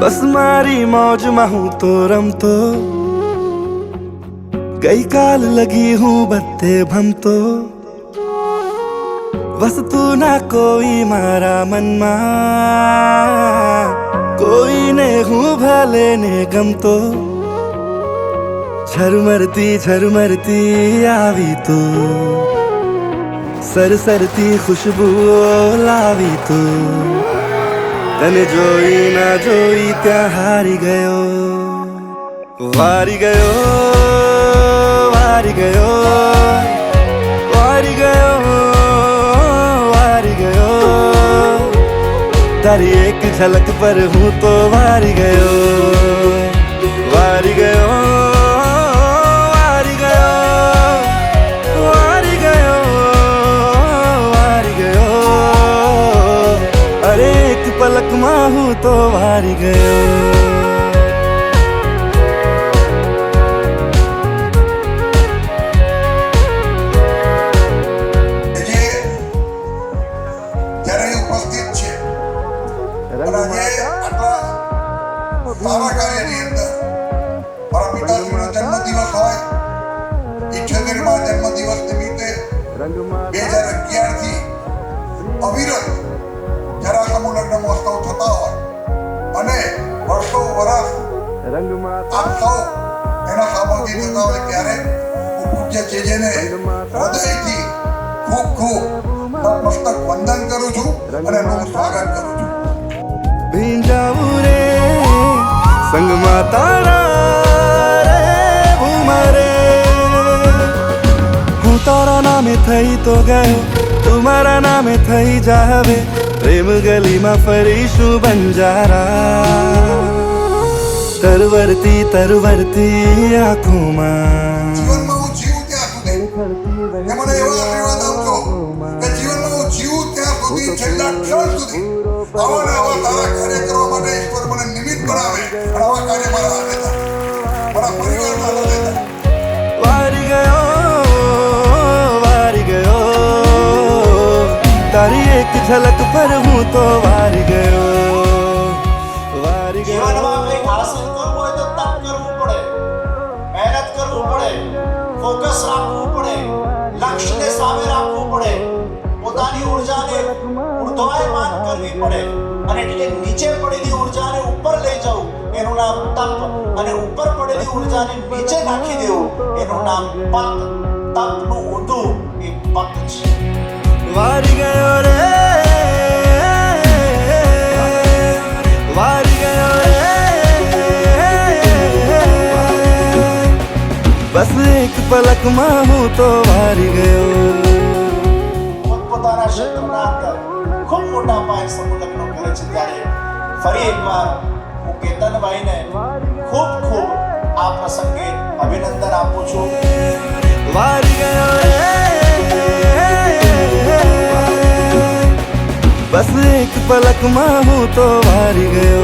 बस मारी मौज में हूँ तो रमतो, गई काल लगी हूँ बत्ते भमतो। बस तू ना कोई मारा मन मा, कोई ने हूँ भले ने गम तो। झरमरती आवी तो, सरसरती खुशबू लावी तो। तने जोई ना जोई त्या हारी गयो, वारी गयो, वारी गयो, वारी गयो, वारी गयो। तारी एक झलक पर हूँ तो वारी गयो, वारी गयो, वारी गयो, वारी गयो, वारी गयो। अरे एक पलक में हूँ तो वारी गयो। सारा કાર્યની અંદર મારા પિતાશ્રીનો જન્મદિવસ હોય, 78મા જન્મદિવસ નિમિત્તે 2011 થી અવિરત જરા સમૂહ લગ્ન મહોત્સવ થતા હોય અને વર્ષો વર્ષ આપ સૌ એના સહભાગી થતા હોય ત્યારે હું પૂજ્ય ચેજેને હૃદયથી ખૂબ ખૂબ નતમસ્તક વંદન કરું છું અને એનું સ્વાગત કરું છું। ભીંજાવું રે संग मातारा रे भूमारे, हूँ तारा नामे थई तो गयो, तुम्हारा नामे थई जावे। प्रेम गली में फरीशू बंजारा, तरवरती तरवरती आँखों में। જીવનમાં હું જીવું ત્યાં સુધી એ મને એવા આશીર્વાદ આપજો કે જીવનમાં હું જીવું ત્યાં સુધી છેલ્લા ક્ષણ સુધી આવા ને આવા તારા કાર્ય કરવા માટે ઈશ્વર મને નિમિત્ત બનાવે અને આવા કાર્ય મારા હાથે થાય, મારા પરિવારના હાથે થાય। वारी गयो, वारी गयो, तारी एक झलक पर हूँ तो वारी गयो, वारी गयो। જીવનમાં કંઈક હાંસલ કરવું હોય તો તપ કરવું પડે, મહેનત કરવું પડે, ફોકસ રાખવું પડે, લક્ષ્યને સામે રાખવું પડે, પોતાની ઉર્જાને ઉર્ધ્વયમાન કરવી પડે અને એટલે નીચે પડેલી ઉર્જાને ઉપર લઈ જવું એનું નામ તપ અને ઉપર પડેલી ઉર્જાને નીચે નાખી દેવું એનું નામ પત। તપનું ઊંધું એ પત છે। वारी गयो रे, वारी गयो रे, बस एक पलक में हूँ तो वारी गयो। પોતપોતાના ક્ષેત્રના અંદર ખૂબ મોટા પાયે સમૂહ લગ્નો કરે છે ત્યારે ફરી એકવાર હું કેતનભાઈને ખૂબ ખૂબ આ પ્રસંગે અભિનંદન આપું છું। वारी गयो रे, बस एक पलक में हूँ तो वारी गयो।